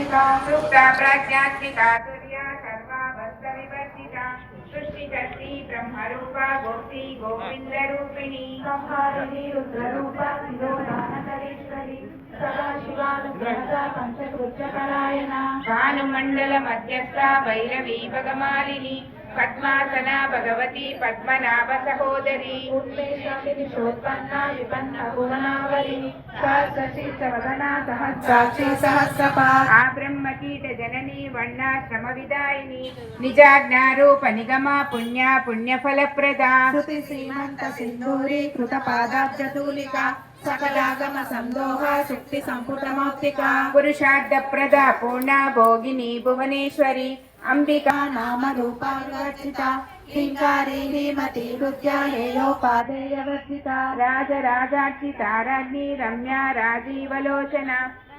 प्रकाशिका सुप्ता प्रज्ञात्मिका तुर्या सर्वावस्थविवर्जिता सृष्टिकर्त्री ब्रह्मरूपा गोप्ती गोविन्दरूपिणी संहारिणी रुद्ररूपा तिरोधानकरेश्वरी सदाशिवानुग्रहदा पंचकृत्यपरायणा भानुमण्डल मध्यस्था भैरवी भगमालिनी पद्मासना भगवती पद्मनाभ सहोदरी उत्मेषाक्षोत्पन्ना विपन्न भुवनावरी सहस्रशीर्षवदना सहस्राक्षी सहस्रपाद आ ब्रह्मकीट जननी वर्णाश्रम विदायिनी निजाज्ञारूप निगमा पुण्या पुण्यफलप्रदा श्रुति श्रीमंत सिंधूरी कृत पादाब्जतूलिका सकलागम संदोह सुक्ति संपुटमौक्तिका पुरुषार्थ प्रदा पूर्णा भोगिनी भुवनेश्वरी अंबिका नाम रूपानुवर्जिता ह्रींकारी ह्रीमती हृद्या हेयोपादेयवर्जिता राजराजार्चिता राज्ञी रम्या राजीवलोचना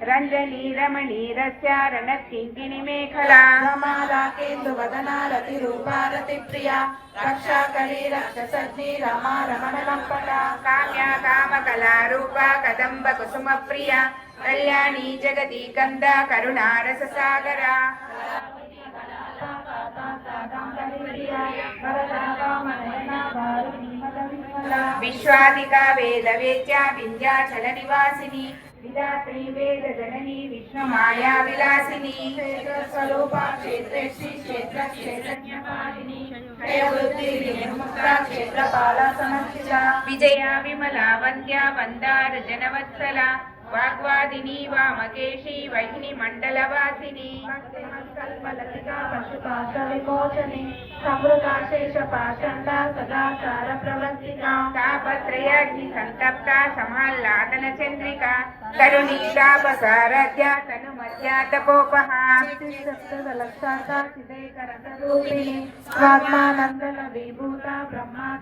रंजनी रमणी रस्या रणकिंकिणी मेखला रमालाकेन्दुवदना रतिरूपा रतिप्रिया रक्षाकरी रक्षसज्ञी रमा रमणलम्पटा काम्या कामकला रूपा कदम्ब कुसुम प्रिया कल्याणी जगती कंदा करुणा रस सागरा विश्वादिका वेद वेद्या विंध्याचल निवासिनी विधात्री वेद जननी विष्णु माया विलासिनी स्वरूपा क्षेत्रेक्षी क्षेत्र क्षेत्रज्ञपालिनी हयवृद्धि निर्मुक्ता क्षेत्रपाला समर्थिता विजया विमला वन्द्या वन्दार जनवत्सला वाग्वादिनी वामकेशी वहिनी मंडलवासिनी कल्पलतिका पशुपाशविमोचनी समृताशेषपाषण्डा सदाचार प्रवर्तिका तापत्रयाग्नि संतप्ता समाह्लादन चंद्रिका तरुणीतापसारध्या तनुमध्या तपोपहा सप्तलक्षाता चिदैकरतरूपिणी स्वात्मानन्दल विभूता ब्रह्मा